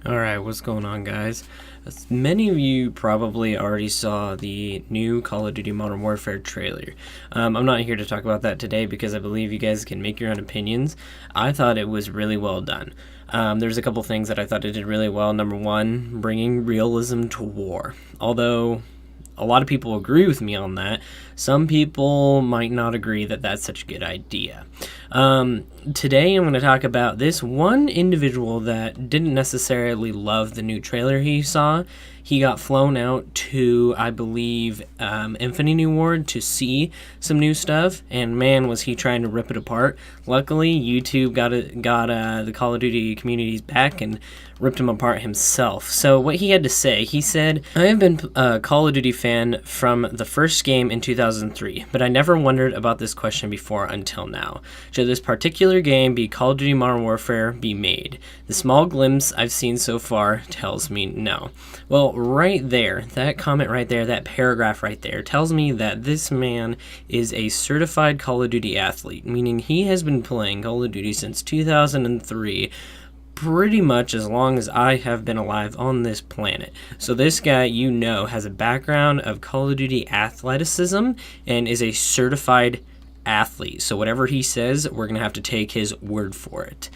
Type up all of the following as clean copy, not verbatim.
Alright, what's going on, guys? As many of you probably already saw the new Call of Duty Modern Warfare trailer. I'm not here to talk about that today because I believe you guys can make your own opinions. I thought it was really well done. There's a couple things that I thought it did really well. Number one, bringing realism to war. Although a lot of people agree with me on that, some people might not agree that that's such a good idea. Today I'm going to talk about this one individual that didn't necessarily love the new trailer he saw. He got flown out to, I believe, Infinity Ward to see some new stuff, and man, was he trying to rip it apart. Luckily, YouTube got the Call of Duty community's back and ripped him apart himself. So what he had to say, he said, "I have been a Call of Duty fan from the first game in 2003, but I never wondered about this question before until now. Should this particular game be Call of Duty Modern Warfare be made? The small glimpse I've seen so far tells me no." Well, right there, that comment right there, that paragraph right there, tells me that this man is a certified Call of Duty athlete, meaning he has been playing Call of Duty since 2003, pretty much as long as I have been alive on this planet. So this guy, you know, has a background of Call of Duty athleticism and is a certified athlete. So whatever he says, we're going to have to take his word for it.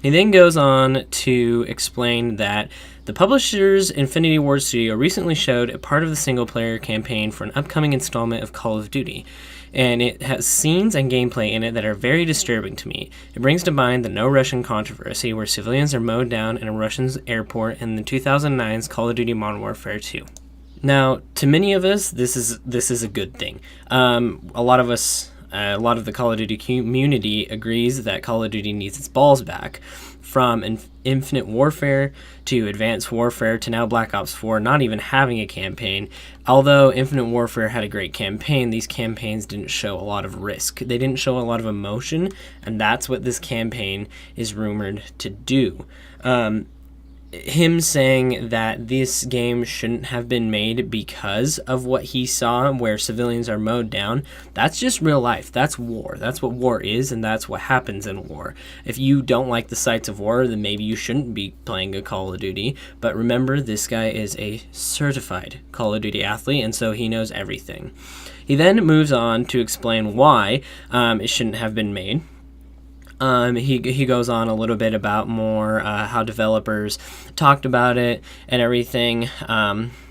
He then goes on to explain that the publisher's Infinity Ward studio recently showed a part of the single-player campaign for an upcoming installment of Call of Duty, and it has scenes and gameplay in it that are very disturbing to me. It brings to mind the No Russian controversy, where civilians are mowed down in a Russian airport in the 2009's Call of Duty Modern Warfare 2. Now, to many of us, this is a good thing. A lot of the Call of Duty community agrees that Call of Duty needs its balls back. From Infinite Warfare to Advanced Warfare to now Black Ops 4 not even having a campaign. Although Infinite Warfare had a great campaign, these campaigns didn't show a lot of risk. They didn't show a lot of emotion, and that's what this campaign is rumored to do. Him saying that this game shouldn't have been made because of what he saw where civilians are mowed down, that's just real life. That's war. That's what war is, and that's what happens in war. If you don't like the sights of war, then maybe you shouldn't be playing a Call of Duty. But remember, this guy is a certified Call of Duty athlete, and so he knows everything. He then moves on to explain why it shouldn't have been made. He goes on a little bit about more how developers talked about it and everything.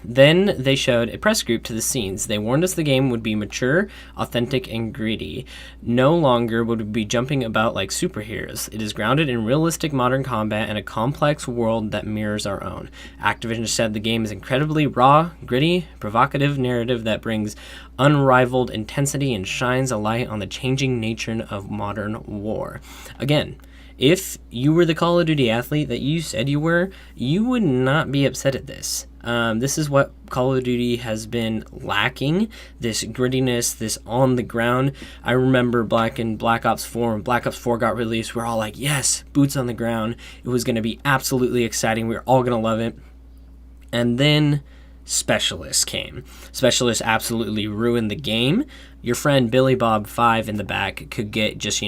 Then they showed a press group to the scenes. They warned us the game would be mature, authentic, and gritty. No longer would we be jumping about like superheroes. It is grounded in realistic modern combat and a complex world that mirrors our own. Activision said the game is incredibly raw, gritty, provocative narrative that brings unrivaled intensity and shines a light on the changing nature of modern war. Again, if you were the Call of Duty athlete that you said you were, you would not be upset at this. This is what Call of Duty has been lacking, this grittiness, this on the ground. I remember in Black Ops 4, when Black Ops 4 got released, we're all like, yes, boots on the ground. It was going to be absolutely exciting. We were all going to love it. And then Specialists came. Specialists absolutely ruined the game. Your friend Billy Bob 5 in the back could get just,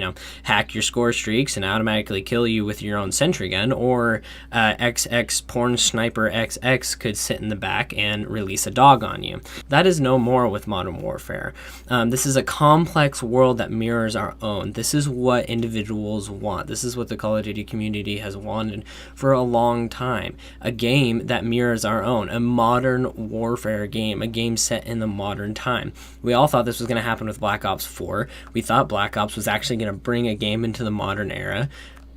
hack your score streaks and automatically kill you with your own sentry gun, or XX Porn Sniper XX could sit in the back and release a dog on you. That is no more with Modern Warfare. This is a complex world that mirrors our own. This is what individuals want. This is what the Call of Duty community has wanted for a long time. A game that mirrors our own. A Modern Warfare game. A game set in the modern time. We all thought this was going to happen with Black Ops 4. We thought Black Ops was actually going to bring a game into the modern era.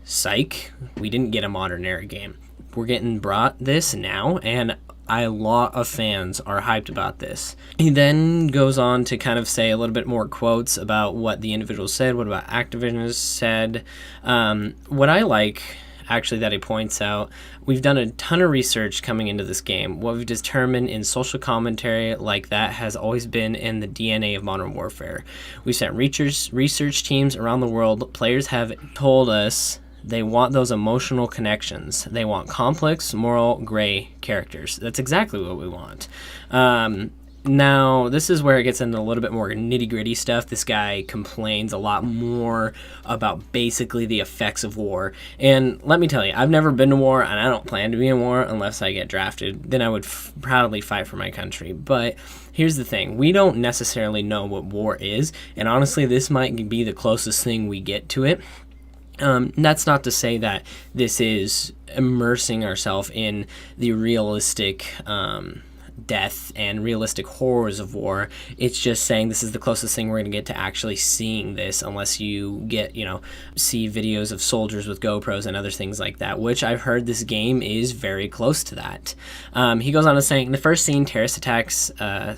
Psych, we didn't get a modern era game. We're getting brought this now, and a lot of fans are hyped about this. He then goes on to kind of say a little bit more quotes about what the individual said, what about Activision said. What I like, actually, that he points out, we've done a ton of research coming into this game. What we've determined in social commentary like that has always been in the DNA of Modern Warfare. We've sent research teams around the world. Players have told us they want those emotional connections. They want complex, moral, gray characters. That's exactly what we want. Now, this is where it gets into a little bit more nitty-gritty stuff. This guy complains a lot more about basically the effects of war. And let me tell you, I've never been to war, and I don't plan to be in war unless I get drafted. Then I would proudly fight for my country. But here's the thing. We don't necessarily know what war is, and honestly, this might be the closest thing we get to it. That's not to say that this is immersing ourselves in the realistic death and realistic horrors of war. It's just saying this is the closest thing we're going to get to actually seeing this, unless you get, see videos of soldiers with GoPros and other things like that, which I've heard this game is very close to that. He goes on to saying, in the first scene, terrorist attacks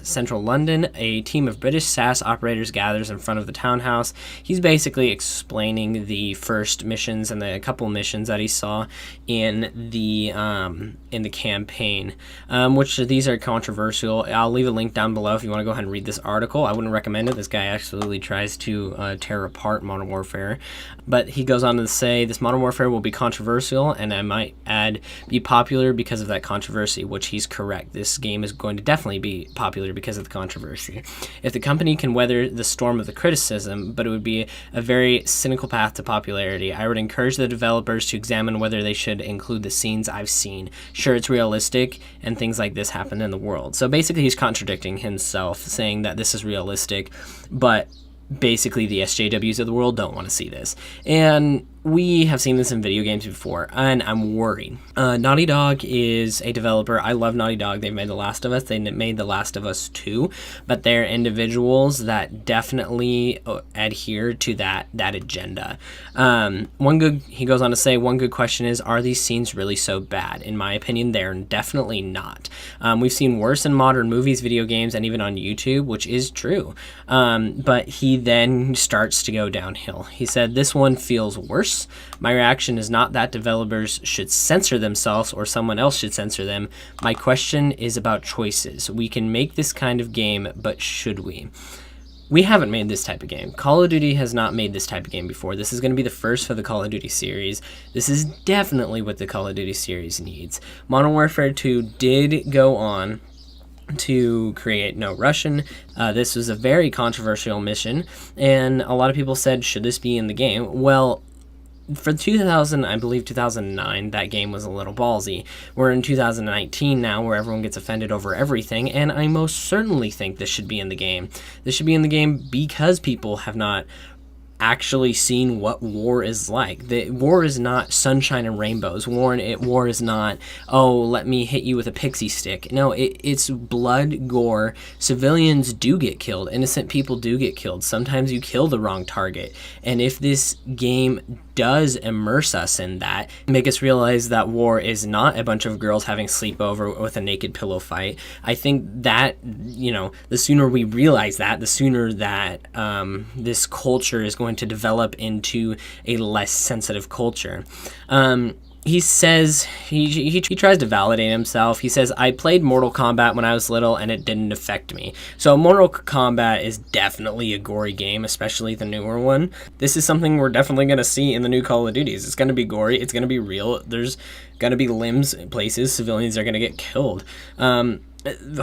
central London. A team of British SAS operators gathers in front of the townhouse. He's basically explaining the first missions and the couple missions that he saw in the campaign, which these are controversial. I'll leave a link down below if you want to go ahead and read this article. I wouldn't recommend it. This guy absolutely tries to tear apart Modern Warfare. But he goes on to say, this Modern Warfare will be controversial, and I might add, be popular because of that controversy, which he's correct. This game is going to definitely be popular because of the controversy. If the company can weather the storm of the criticism, but it would be a very cynical path to popularity, I would encourage the developers to examine whether they should include the scenes I've seen. Sure, it's realistic, and things like this happen in the world. So basically he's contradicting himself, saying that this is realistic, but basically the SJWs of the world don't want to see this. And we have seen this in video games before, and I'm worried. Naughty Dog is a developer. I love Naughty Dog. They've made The Last of Us. They made The Last of Us 2, but they're individuals that definitely adhere to that agenda. He goes on to say, one good question is, are these scenes really so bad? In my opinion, they're definitely not. We've seen worse in modern movies, video games, and even on YouTube, which is true. But he then starts to go downhill. He said, this one feels worse. My reaction is not that developers should censor themselves or someone else should censor them. My question is about choices. We can make this kind of game, but should we? We haven't made this type of game. Call of Duty has not made this type of game before. This is going to be the first for the Call of Duty series. This is definitely what the Call of Duty series needs. Modern Warfare 2 did go on to create No Russian. This was a very controversial mission, and a lot of people said, should this be in the game? Well, for 2009, that game was a little ballsy. We're in 2019 now, where everyone gets offended over everything, and I most certainly think this should be in the game. This should be in the game because people have not actually seen what war is like. War is not sunshine and rainbows. War is not, oh, let me hit you with a pixie stick. No, it's blood, gore. Civilians do get killed. Innocent people do get killed. Sometimes you kill the wrong target. And if this game does immerse us in that, make us realize that war is not a bunch of girls having sleepover with a naked pillow fight, I think that, the sooner we realize that, the sooner that this culture is going to develop into a less sensitive culture. He says, he tries to validate himself. He says, I played Mortal Kombat when I was little and it didn't affect me. So Mortal Kombat is definitely a gory game, especially the newer one. This is something we're definitely going to see in the new Call of Duties. It's going to be gory. It's going to be real. There's going to be limbs in places. Civilians are going to get killed.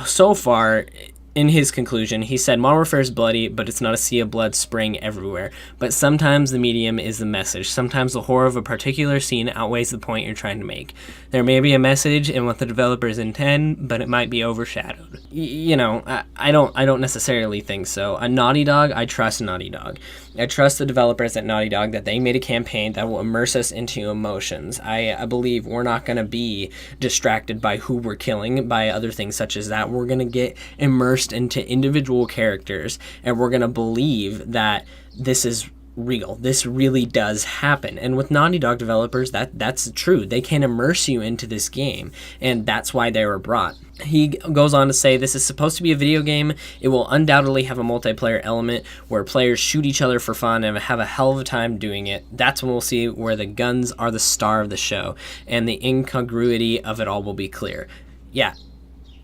So far, in his conclusion, he said, Modern Warfare is bloody, but it's not a sea of blood spraying everywhere. But sometimes the medium is the message. Sometimes the horror of a particular scene outweighs the point you're trying to make. There may be a message in what the developers intend, but it might be overshadowed. I don't necessarily think so. A Naughty Dog, I trust Naughty Dog. I trust the developers at Naughty Dog that they made a campaign that will immerse us into emotions. I believe we're not going to be distracted by who we're killing, by other things such as that. We're going to get immersed into individual characters, and we're going to believe that this is real. This really does happen. And with Naughty Dog developers, that's true. They can immerse you into this game, and that's why they were brought. He goes on to say, this is supposed to be a video game. It will undoubtedly have a multiplayer element where players shoot each other for fun and have a hell of a time doing it. That's when we'll see where the guns are the star of the show, and the incongruity of it all will be clear. Yeah.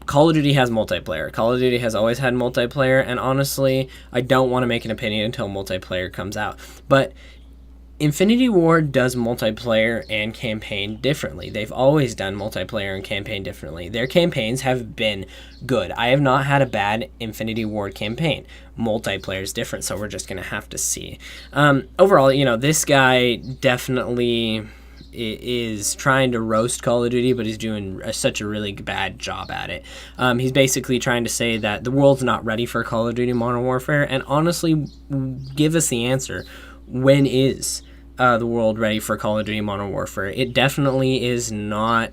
Call of Duty has multiplayer. Call of Duty has always had multiplayer, and honestly, I don't want to make an opinion until multiplayer comes out. But Infinity Ward does multiplayer and campaign differently. They've always done multiplayer and campaign differently. Their campaigns have been good. I have not had a bad Infinity Ward campaign. Multiplayer is different, so we're just going to have to see. Overall, this guy definitely is trying to roast Call of Duty, but he's doing such a really bad job at it. He's basically trying to say that the world's not ready for Call of Duty Modern Warfare, and honestly, give us the answer. When is the world ready for Call of Duty Modern Warfare? It definitely is not,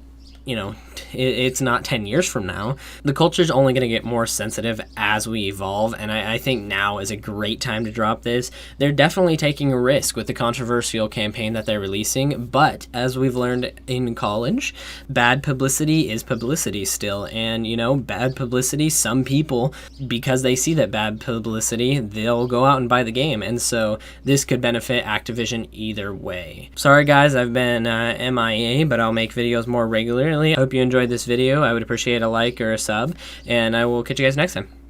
it's not 10 years from now. The culture's only going to get more sensitive as we evolve, and I think now is a great time to drop this. They're definitely taking a risk with the controversial campaign that they're releasing, but as we've learned in college, bad publicity is publicity still, and bad publicity, some people, because they see that bad publicity, they'll go out and buy the game, and so this could benefit Activision either way. Sorry guys, I've been MIA, but I'll make videos more regularly. I hope you enjoyed this video. I would appreciate a like or a sub, and I will catch you guys next time.